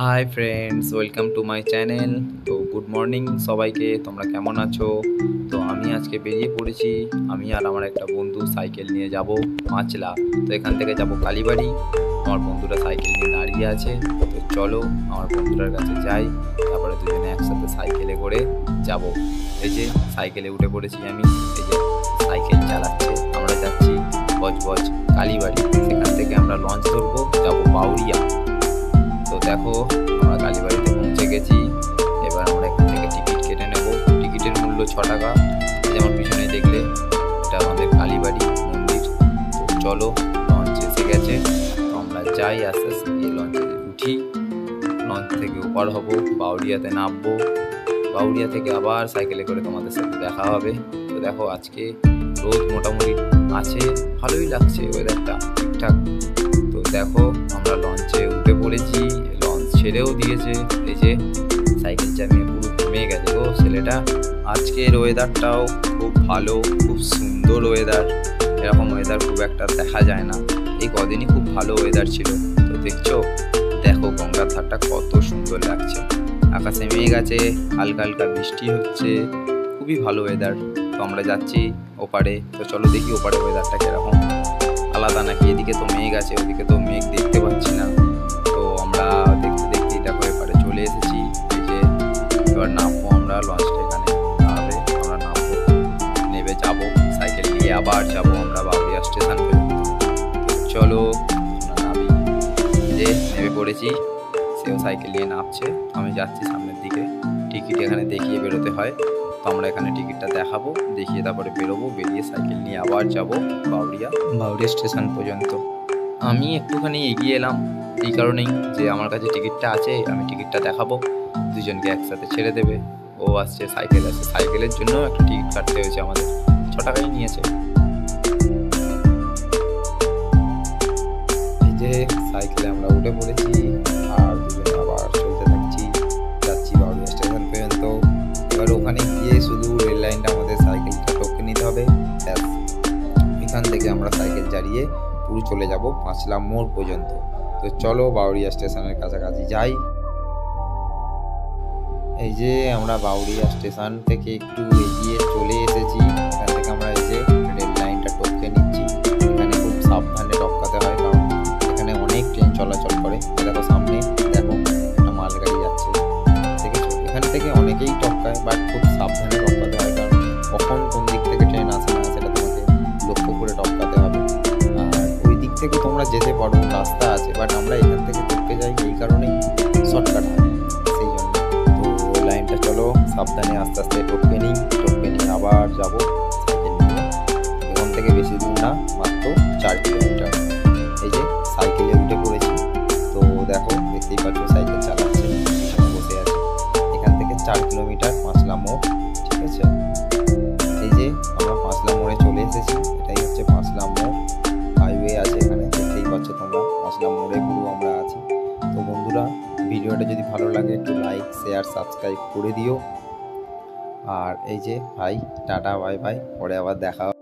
Hi friends, welcome to my channel. তো good morning সবাইকে, তোমরা কেমন আছো? তো আমি আজকে বেরিয়ে পড়েছি। আমি আর আমার একটা বন্ধু সাইকেল নিয়ে যাব মাছলা। তো এখান থেকে যাব কালীবাড়ি। আমার বন্ধুরা সাইকেল নিয়ে দাঁড়িয়ে আছে। তো চলো আমার বন্ধুরার কাছে যাই, তারপরে দুজনে একসাথে সাইকেলে করে যাব। এই যে সাইকেলে উঠে পড়েছি আমি। এই যে সাইকেল চালাচ্ছে, আমরা যাচ্ছি বজবজ কালীবাড়ি। সেখান থেকে আমরা লঞ্চ ধরবো, যাবো বাউরিয়া। তো দেখো আমরা কালীবাড়িতে পৌঁছে গেছি। এবার আমরা এখান থেকে টিকিট কেটে নেব। টিকিটের মূল্য 6 টাকা। যেমন পিছনে দেখলে এটা আমাদের কালীবাড়ি মন্দির। তো চলো, লঞ্চ এসে গেছে। তো আমরা যাই, আস্তে আস্তে গিয়ে লঞ্চে উঠি। লঞ্চ থেকে ওপার হব, বাউরিয়াতে নামবো। বাউরিয়া থেকে আবার সাইকেলে করে তোমাদের সাথে দেখা হবে। তো দেখো আজকে রোদ মোটামুটি আছে, ভালোই লাগছে ওয়েদারটা, ঠিকঠাক। তো দেখো আমরা লঞ্চে উঠে পড়েছি, লঞ্চ ছেড়েও দিয়েছে। এই যে সাইকেল চালিয়ে পুরো ঘুমিয়ে গেছে গো ছেলেটা। আজকের ওয়েদারটাও খুব ভালো, খুব সুন্দর ওয়েদার। এরকম ওয়েদার খুব একটা দেখা যায় না। এই কদিনই খুব ভালো ওয়েদার ছিল। তো দেখছো, দেখো গঙ্গার ধারটা কত সুন্দর লাগছে। আকাশে মেঘ আছে, হালকা হালকা বৃষ্টি হচ্ছে, খুবই ভালো ওয়েদার। তো আমরা যাচ্ছি ওপারে। তো চলো দেখি ওপারে ওয়েদারটা কিরকম, আলাদা নাকি। এদিকে তো মেঘ আছে, ওদিকে তো মেঘ দেখতে পাচ্ছি না। তো আমরা দেখতে দেখতে দেখো এপারে চলে এসেছি। এই যে এবার নামবো আমরা, লঞ্চটা এখানে দাঁড়াবে, আমরা নামবো, নেমে যাবো সাইকেল নিয়ে, আবার যাবো আমরা বাউরিয়া স্টেশন পর্যন্ত। তো চলো আমরা নামি। যে নেমে পড়েছি, সেও সাইকেল নিয়ে নামছে, আমি যাচ্ছি সামনের দিকে। টিকিট এখানে দেখিয়ে বেরোতে হয়। তো আমরা এখানে টিকিটটা দেখাবো, দেখিয়ে তারপরে বেরোবো। বেরিয়ে সাইকেল নিয়ে আবার যাব বাউরিয়া স্টেশন পর্যন্ত। আমি একটুখানি এগিয়ে এলাম এই কারণেই যে আমার কাছে টিকিটটা আছে, আমি টিকিটটা দেখাবো, দুজনকে একসাথে ছেড়ে দেবে। ও আসছে, সাইকেল আছে, সাইকেলের জন্য একটা টিকিট কাটতে হয়েছে আমাদের, 6 টাকাই নিয়েছে। এই যে সাইকেলে আমরা উঠে পড়েছি, আর দুজনে আবার চলতে থাকছি, যাচ্ছি বাউরিয়া স্টেশন পর্যন্ত। এবার ওখানে গিয়ে শুধু রেল লাইনটা আমাদের সাইকেলটা টপকে নিতে হবে, ব্যাস। এখান থেকে আমরা সাইকেল চালিয়ে পুরো চলে যাব পাঁচলা মোড় পর্যন্ত। তো চলো বাউরিয়া স্টেশনের কাছাকাছি যাই। এই যে আমরা বাউরিয়া স্টেশন থেকে একটু এগিয়ে চলে এসেছি। এখান থেকে আমরা এই যে রেল লাইনটা টপকে নিচ্ছি। এখানে খুব সাবধানে টপকাতে হয়, কারণ এখানে অনেক ট্রেন চলাচল করে। দেখো সামনে, দেখো একটা মালগাড়ি যাচ্ছে, দেখেছো? এখান থেকে অনেকেই টপকায়, বাট খুব সাবধানে টপকাতে হয়, কারণ কখন কোন দিক থেকে ট্রেন আসে না সেটা তোমাকে লক্ষ্য করে টপকাতে হবে। আর ওই দিক থেকে তোমরা যেতে পারো, রাস্তা আছে, বাট আমরা এখান থেকে টপকে যাই, এই কারণেই শর্টকাট হয়, সেই জন্য। তো লাইনটা চলো সাবধানে আস্তে আস্তে টপকে নিই, টপকে নিয়ে আবার যাবো সাইকেল নিয়ে। এখান থেকে বেশি দূর না, মাত্র 4 কিলোমিটার। এই যে সাইকেলে উঠে পড়েছি। তো দেখো দেখতেই পাচ্ছ সাইকেল চালাচ্ছে, পিছনে বসে আছে। এখান থেকে 4 কিলোমিটার পাঁচলা মোড়, ঠিক আছে? এই যে আমরা পাঁচলা মোড়ে চলে এসেছি, এটাই হচ্ছে পাঁচলা মোড়। হাইওয়ে আছে এখানে, দেখতেই পাচ্ছ তোমরা, পাঁচলা মোড়ে পুরো আমরা আছি। তো বন্ধুরা, ভিডিওটা যদি ভালো লাগে একটু লাইক, শেয়ার, সাবস্ক্রাইব করে দিও। আর এই যে ভাই, টাটা বাই বাই, পরে আবার দেখা হবে।